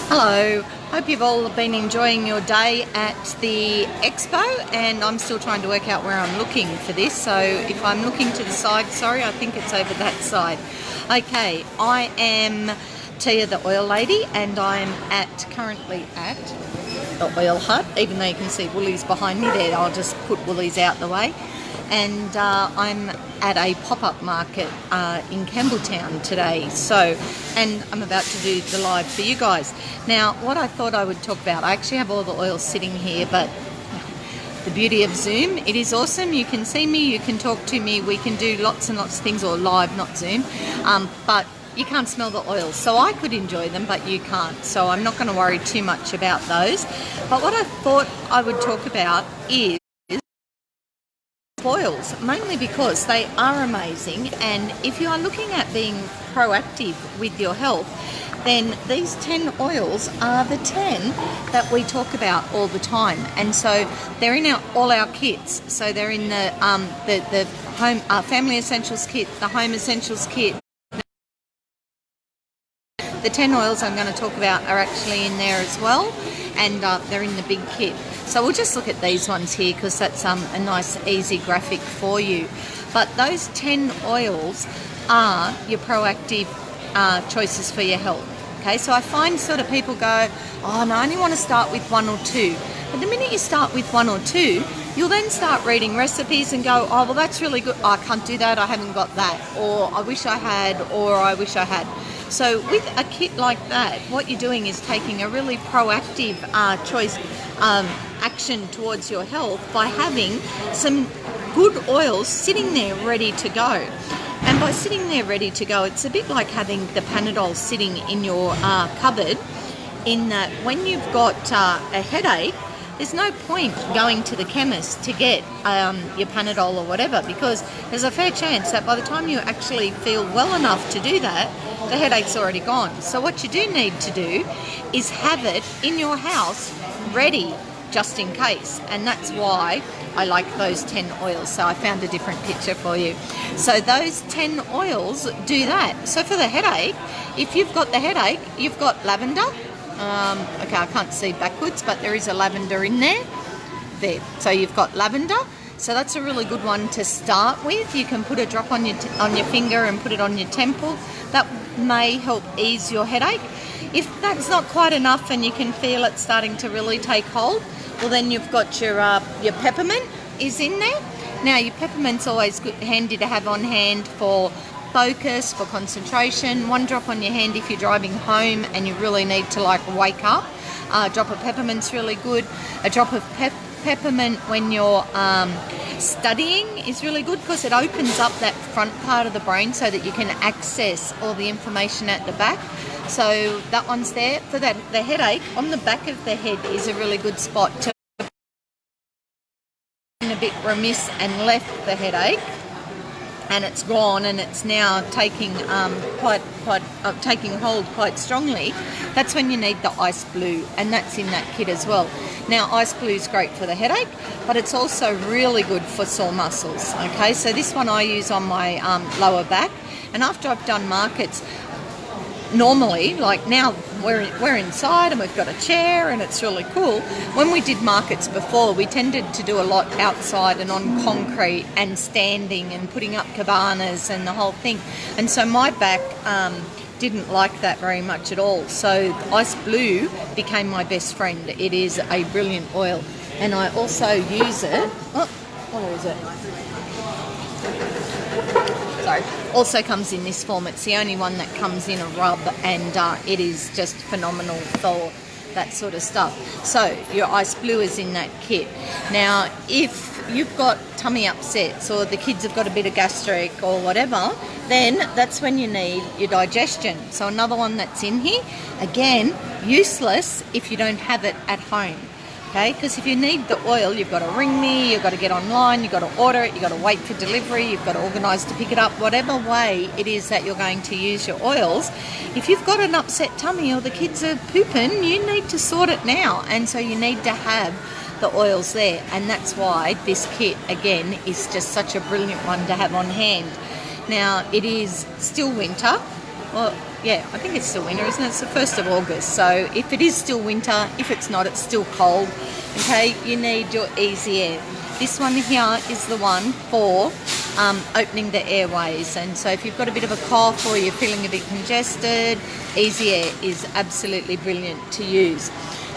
Hello, hope you've all been enjoying your day at the expo, and I'm still trying to work out where I'm looking for this. So if I'm looking to the side, sorry, I think it's over that side. Okay, I am Tia the Oil Lady, and I'm currently at the Oil Hut. Even though you can see Woolies behind me there, I'll just put Woolies out the way. And I'm at a pop-up market in Campbelltown today, and I'm about to do the live for you guys. Now, what I thought I would talk about, I actually have all the oils sitting here, but the beauty of Zoom, it is awesome. You can see me, you can talk to me, we can do lots and lots of things, or live, not Zoom, but you can't smell the oils. So I could enjoy them, but you can't. So I'm not going to worry too much about those. But what I thought I would talk about is oils, mainly because they are amazing, and if you are looking at being proactive with your health, then these 10 oils are the 10 that we talk about all the time. And so they're in all our kits. So they're in the home family essentials kit, the home essentials kit. The 10 oils I'm going to talk about are actually in there as well, and they're in the big kit. So we'll just look at these ones here because that's a nice easy graphic for you. But those 10 oils are your proactive choices for your health. Okay, so I find sort of people go, oh no, I only want to start with one or two. But the minute you start with one or two, you'll then start reading recipes and go, oh well, that's really good. Oh, I can't do that, I haven't got that. Or I wish I had, or I wish I had. So with a kit like that, what you're doing is taking a really proactive choice action towards your health by having some good oils sitting there ready to go. And by sitting there ready to go, it's a bit like having the Panadol sitting in your cupboard, in that when you've got a headache, there's no point going to the chemist to get your Panadol or whatever, because there's a fair chance that by the time you actually feel well enough to do that, the headache's already gone. So what you do need to do is have it in your house ready just in case, and that's why I like those 10 oils. So I found a different picture for you. So those 10 oils do that. So for the headache, if you've got the headache, you've got lavender. Okay, I can't see backwards, but there is a lavender in there. There. So you've got lavender. So that's a really good one to start with. You can put a drop on your finger and put it on your temple. That may help ease your headache. If that's not quite enough and you can feel it starting to really take hold, well then you've got your peppermint is in there. Now your peppermint's always good, handy to have on hand for focus, for concentration. One drop on your hand if you're driving home and you really need to wake up. A drop of peppermint's really good. A drop of peppermint when you're studying is really good because it opens up that front part of the brain so that you can access all the information at the back. So that one's there. For that, the headache, on the back of the head is a really good spot to a bit remiss and left the headache, and it's gone and it's now taking taking hold quite strongly. That's when you need the ice blue, and that's in that kit as well. Now ice blue is great for the headache, but it's also really good for sore muscles. Okay, so this one I use on my lower back, and after I've done markets, normally, like now we're inside and we've got a chair and it's really cool. When we did markets before, we tended to do a lot outside and on concrete and standing and putting up cabanas and the whole thing. And so my back didn't like that very much at all. So ice blue became my best friend. It is a brilliant oil, and I also use it. Oh, where is it? Sorry. Also comes in this form. It's the only one that comes in a rub, and it is just phenomenal for that sort of stuff. So your ice blue is in that kit. Now if you've got tummy upsets or the kids have got a bit of gastric or whatever, then that's when you need your digestion. So another one that's in here, again, useless if you don't have it at home. Okay, because if you need the oil, you've got to ring me, you've got to get online, you've got to order it, you've got to wait for delivery, you've got to organise to pick it up, whatever way it is that you're going to use your oils. If you've got an upset tummy or the kids are pooping, you need to sort it now, and so you need to have the oils there, and that's why this kit, again, is just such a brilliant one to have on hand. Now, it is still winter. well, yeah, I think it's still winter, isn't it? It's the 1st of August. So if it is still winter, if it's not, it's still cold. Okay, you need your Easy Air. This one here is the one for opening the airways. And so if you've got a bit of a cough or you're feeling a bit congested, Easy Air is absolutely brilliant to use.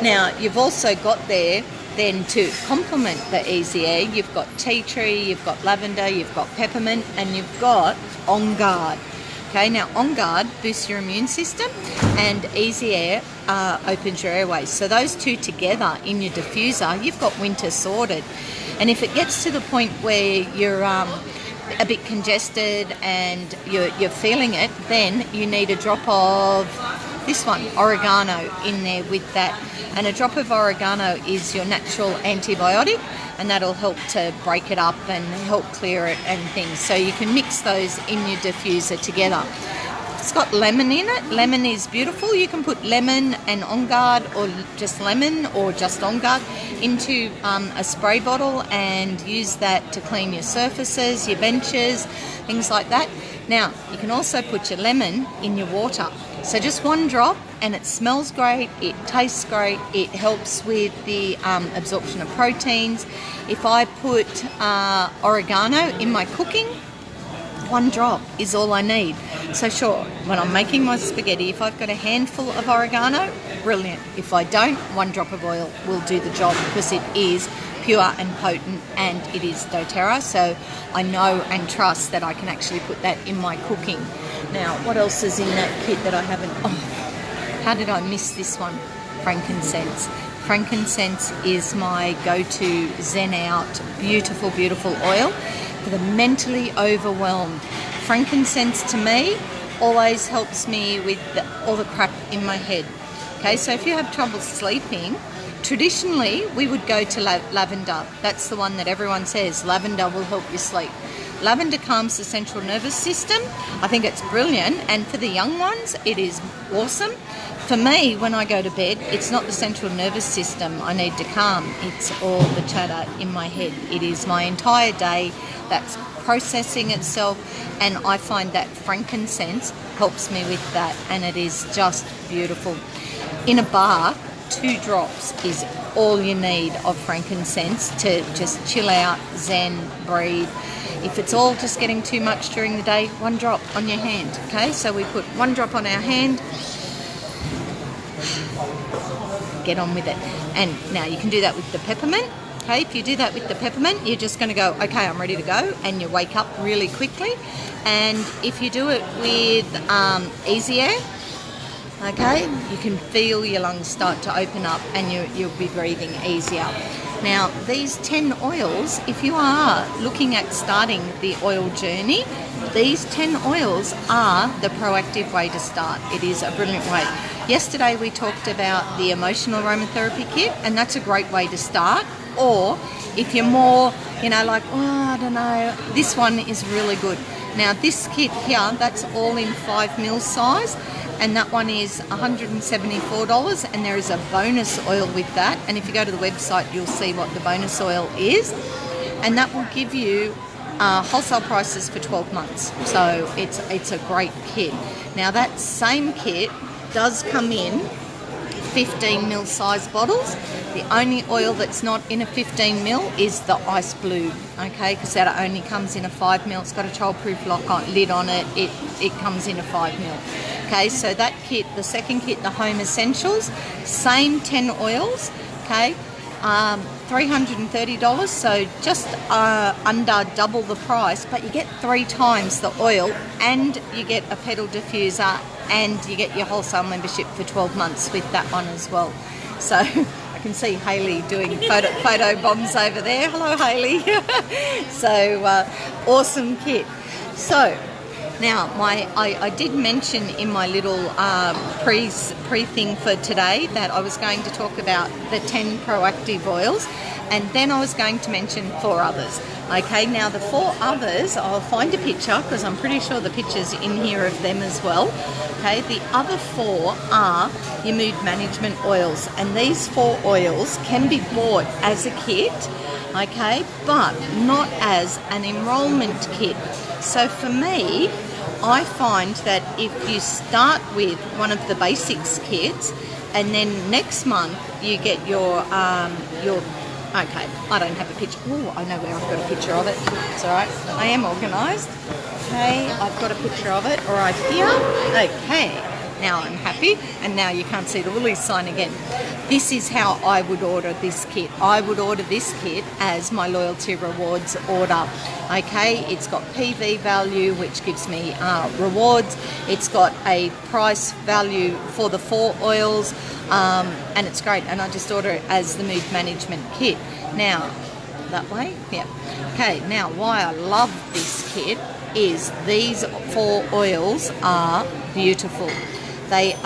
Now, you've also got there then to complement the Easy Air, you've got tea tree, you've got lavender, you've got peppermint, and you've got On Guard. Okay, now On Guard boosts your immune system and Easy Air opens your airways. So those two together in your diffuser, you've got winter sorted. And if it gets to the point where you're a bit congested and you're feeling it, then you need a drop of this one, oregano, in there with that. And a drop of oregano is your natural antibiotic, and that'll help to break it up and help clear it and things. So you can mix those in your diffuser together. It's got lemon in it. Lemon is beautiful. You can put lemon and On Guard, or just lemon or just On Guard, into a spray bottle and use that to clean your surfaces, your benches, things like that. Now, you can also put your lemon in your water. So just one drop, and it smells great, it tastes great, it helps with the absorption of proteins. If I put oregano in my cooking, one drop is all I need. So sure, when I'm making my spaghetti, if I've got a handful of oregano, brilliant. If I don't, one drop of oil will do the job, because it is pure and potent, and it is doTERRA, so I know and trust that I can actually put that in my cooking. Now, what else is in that kit that I haven't... Oh, how did I miss this one? Frankincense. Frankincense is my go-to Zen Out, beautiful, beautiful oil for the mentally overwhelmed. Frankincense, to me, always helps me with all the crap in my head. Okay, so if you have trouble sleeping, traditionally we would go to lavender. That's the one that everyone says, lavender will help you sleep. Lavender calms the central nervous system. I think it's brilliant, and for the young ones, it is awesome. For me, when I go to bed, it's not the central nervous system I need to calm. It's all the chatter in my head. It is my entire day that's processing itself, and I find that frankincense helps me with that, and it is just beautiful. In a bath, 2 drops is all you need of frankincense to just chill out, zen, breathe. If it's all just getting too much during the day, 1 drop on your hand. Okay, so we put 1 drop on our hand, get on with it. And now you can do that with the peppermint. Okay, if you do that with the peppermint, you're just going to go, okay, I'm ready to go, and you wake up really quickly. And if you do it with Easy Air, okay, you can feel your lungs start to open up, and you'll be breathing easier. Now, these 10 oils, if you are looking at starting the oil journey, these 10 oils are the proactive way to start. It is a brilliant way. Yesterday we talked about the emotional aromatherapy kit, and that's a great way to start. Or if you're more, like, oh, I don't know, this one is really good. Now this kit here, that's all in 5ml size, and that one is $174, and there is a bonus oil with that. And if you go to the website, you'll see what the bonus oil is, and that will give you wholesale prices for 12 months. So it's a great kit. Now that same kit does come in 15ml size bottles. The only oil that's not in a 15ml is the Ice Blue, okay, because that only comes in a 5ml. It's got a childproof lid on it. It comes in a 5ml. Okay, so that kit, the second kit, the Home Essentials, same 10 oils, okay, $330, so just under double the price, but you get 3 times the oil, and you get a pedal diffuser, and you get your wholesale membership for 12 months with that one as well. So I can see Hayley doing photo bombs over there. Hello, Hayley. So awesome kit. So now I did mention in my little pre thing for today that I was going to talk about the 10 proactive oils, and then I was going to mention 4 others. Okay, now the 4 others, I'll find a picture because I'm pretty sure the picture's in here of them as well. Okay, the other 4 are your mood management oils, and these 4 oils can be bought as a kit, okay, but not as an enrollment kit. So for me, I find that if you start with one of the basics kits, and then next month you get your okay, I don't have a picture. Oh, I know where I've got a picture of it. It's all right. I am organised. Okay, I've got a picture of it right here. Okay, now I'm happy. And now you can't see the Woolies sign again. This is how I would order this kit. I would order this kit as my loyalty rewards order. Okay, it's got PV value, which gives me rewards. It's got a price value for the 4 oils, and it's great. And I just order it as the mood management kit. Now, that way, yeah. Okay, now why I love this kit is these 4 oils are beautiful. They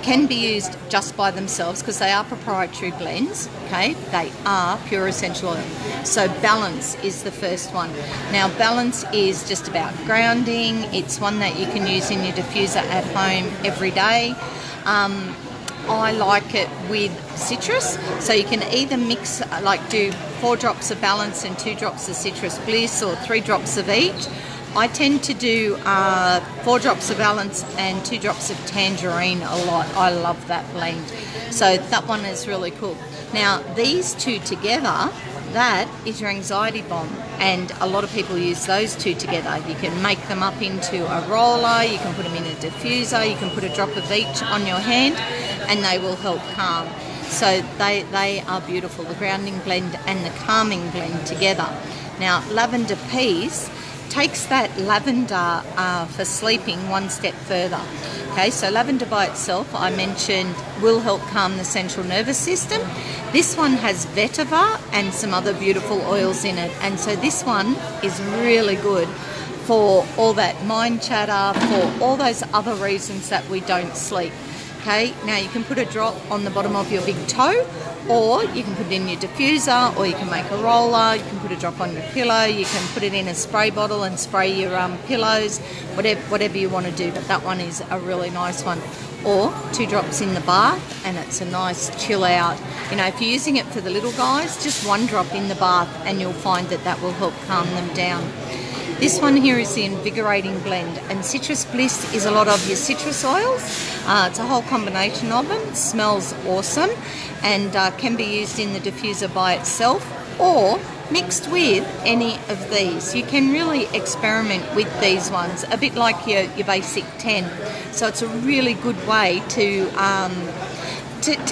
can be used just by themselves because they are proprietary blends. Okay, they are pure essential oil. So balance is the first one. Now balance is just about grounding. It's one that you can use in your diffuser at home every day. I like it with citrus, so you can either mix, like do 4 drops of balance and 2 drops of citrus bliss, or 3 drops of each. I tend to do 4 drops of balance and 2 drops of tangerine a lot. I love that blend. So that one is really cool. Now these 2 together, that is your anxiety bomb, and a lot of people use those 2 together. You can make them up into a roller, you can put them in a diffuser, you can put a drop of each on your hand, and they will help calm. So they are beautiful, the grounding blend and the calming blend together. Now lavender peace takes that lavender for sleeping one step further. Okay, so lavender by itself, I mentioned, will help calm the central nervous system. This one has vetiver and some other beautiful oils in it, and so this one is really good for all that mind chatter, for all those other reasons that we don't sleep. Okay, now you can put a drop on the bottom of your big toe, or you can put it in your diffuser, or you can make a roller, you can put a drop on your pillow, you can put it in a spray bottle and spray your pillows, whatever you want to do, but that one is a really nice one. Or 2 drops in the bath, and it's a nice chill out. You know, if you're using it for the little guys, just 1 drop in the bath and you'll find that that will help calm them down. This one here is the invigorating blend, and citrus bliss is a lot of your citrus oils. It's a whole combination of them. It smells awesome, and can be used in the diffuser by itself or mixed with any of these. You can really experiment with these ones, a bit like your basic 10. So it's a really good way to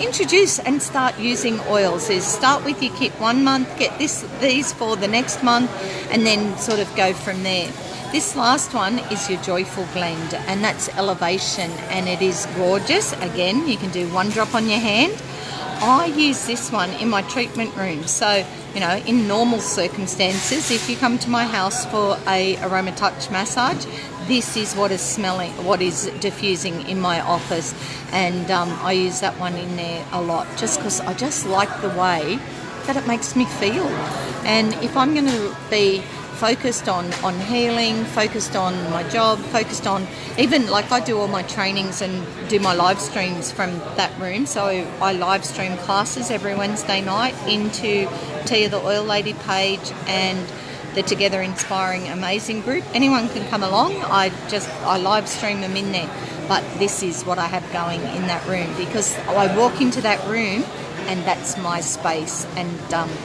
introduce and start using oils. Is start with your kit 1 month, get these for the next month, and then sort of go from there. This last one is your joyful blend, and that's elevation, and it is gorgeous. Again, you can do 1 drop on your hand. I use this one in my treatment room. So, you know, in normal circumstances, if you come to my house for a aroma touch massage, this is what is diffusing in my office, and I use that one in there a lot, just because I just like the way that it makes me feel. And if I'm going to be focused on healing, focused on my job, focused on, even like I do all my trainings and do my live streams from that room. So I live stream classes every Wednesday night into Tia the Oil Lady page and the Together Inspiring Amazing group. Anyone can come along. I live stream them in there. But this is what I have going in that room, because I walk into that room and that's my space, and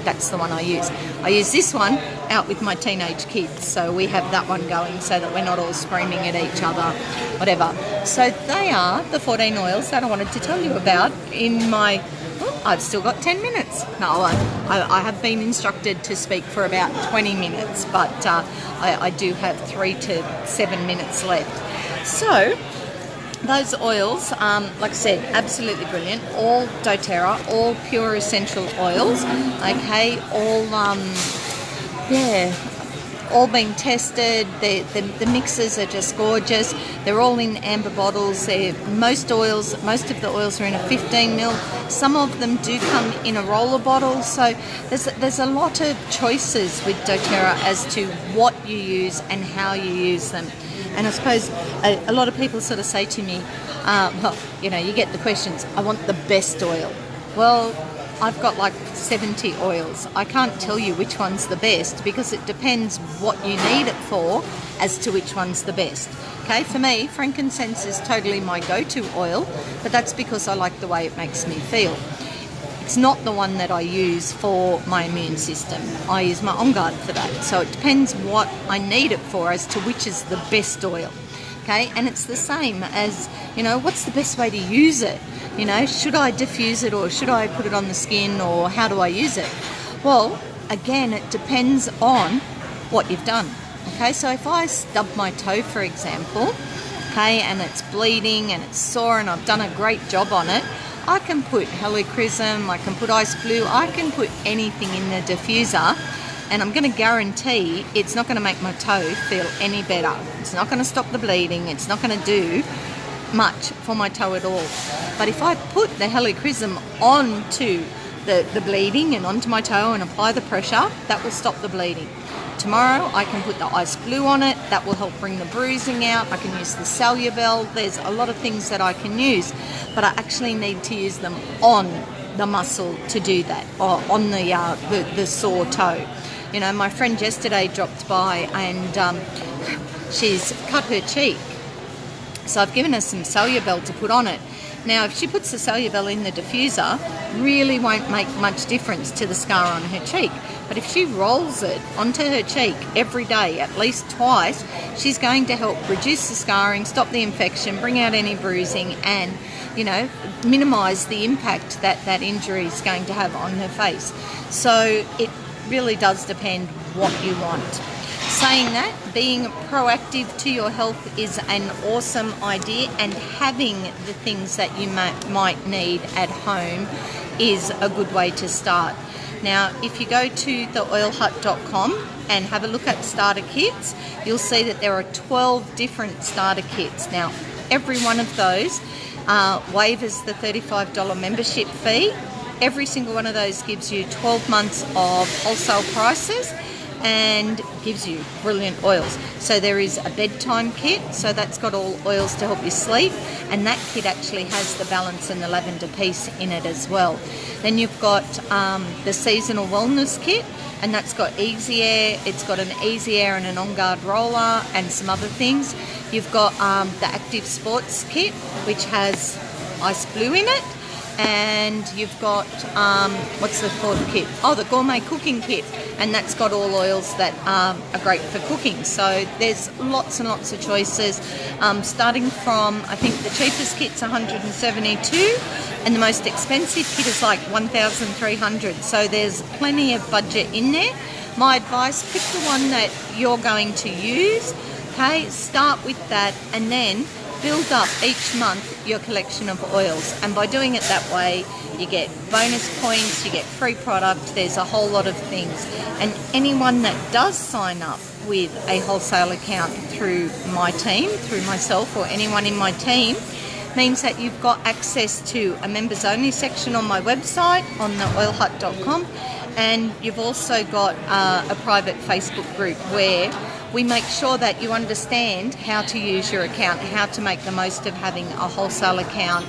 that's the one I use. I use this one out with my teenage kids, so we have that one going so that we're not all screaming at each other, whatever. So they are the 14 oils that I wanted to tell you about in my... I've still got 10 minutes. No, I have been instructed to speak for about 20 minutes, but I do have 3 to 7 minutes left. So those oils, like I said, absolutely brilliant. All doTERRA, all pure essential oils. Okay, all been tested. The mixes are just gorgeous. They're all in amber bottles. Most of the oils are in a 15 ml. Some of them do come in a roller bottle. So there's a lot of choices with doTERRA as to what you use and how you use them. And I suppose a lot of people sort of say to me, well, you know, you get the questions, I want the best oil. Well, I've got like 70 oils. I can't tell you which one's the best because it depends what you need it for as to which one's the best. Okay, for me, frankincense is totally my go-to oil, but that's because I like the way it makes me feel. It's not the one that I use for my immune system. I use my On Guard for that. So it depends what I need it for as to which is the best oil. Okay, and it's the same as, you know, what's the best way to use it? You know, should I diffuse it or should I put it on the skin or how do I use it? Well, again, it depends on what you've done. Okay, so if I stub my toe, for example, okay, and it's bleeding and it's sore and I've done a great job on it, I can put helichrysum, I can put ice blue, I can put anything in the diffuser, and I'm going to guarantee it's not going to make my toe feel any better. It's not going to stop the bleeding, it's not going to do much for my toe at all. But if I put the helichrysum onto the bleeding and onto my toe and apply the pressure, that will stop the bleeding. Tomorrow I can put the ice blue on it, that will help bring the bruising out. I can use the Salubel, there's a lot of things that I can use, but I actually need to use them on the muscle to do that, or on the sore toe. You know, my friend yesterday dropped by and she's cut her cheek, so I've given her some Salubel to put on it. Now, if she puts the Salubel in the diffuser, really won't make much difference to the scar on her cheek. But if she rolls it onto her cheek every day, at least twice, she's going to help reduce the scarring, stop the infection, bring out any bruising, and, you know, minimise the impact that that injury is going to have on her face. So it really does depend what you want. Saying that, being proactive to your health is an awesome idea, and having the things that you might need at home is a good way to start. Now, if you go to theoilhut.com and have a look at starter kits, you'll see that there are 12 different starter kits. Now, every one of those waivers the $35 membership fee. Every single one of those gives you 12 months of wholesale prices and gives you brilliant oils. So there is a bedtime kit, so that's got all oils to help you sleep, and that kit actually has the balance and the lavender piece in it as well. Then you've got the seasonal wellness kit, and that's got Easy Air, it's got an Easy Air and an On Guard roller and some other things. You've got the Active Sports kit, which has ice blue in it. And you've got, what's the fourth kit? Oh, the gourmet cooking kit. And that's got all oils that are great for cooking. So there's lots and lots of choices. Starting from, I think the cheapest kit's $172 and the most expensive kit is like $1,300. So there's plenty of budget in there. My advice, pick the one that you're going to use. Okay, start with that and then build up each month your collection of oils, and by doing it that way you get bonus points, you get free product, there's a whole lot of things. And anyone that does sign up with a wholesale account through my team, through myself or anyone in my team, means that you've got access to a members only section on my website on theoilhut.com, and you've also got a private Facebook group where we make sure that you understand how to use your account, how to make the most of having a wholesale account.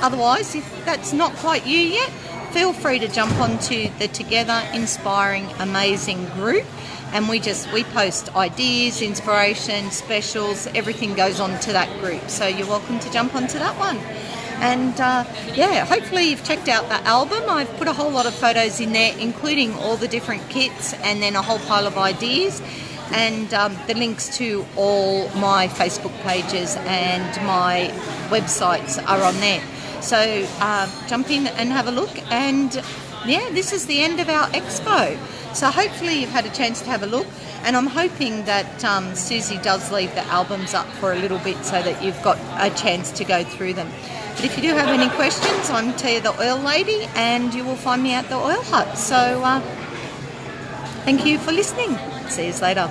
Otherwise, if that's not quite you yet, feel free to jump onto the Together Inspiring Amazing group, and we post ideas, inspiration, specials, everything goes on to that group. So you're welcome to jump onto that one. And yeah, hopefully you've checked out the album. I've put a whole lot of photos in there, including all the different kits and then a whole pile of ideas. And the links to all my Facebook pages and my websites are on there. So jump in and have a look. And yeah, this is the end of our expo. So hopefully you've had a chance to have a look. And I'm hoping that Susie does leave the albums up for a little bit so that you've got a chance to go through them. But if you do have any questions, I'm Tia the Oil Lady, and you will find me at the Oil Hut. So thank you for listening. See you later.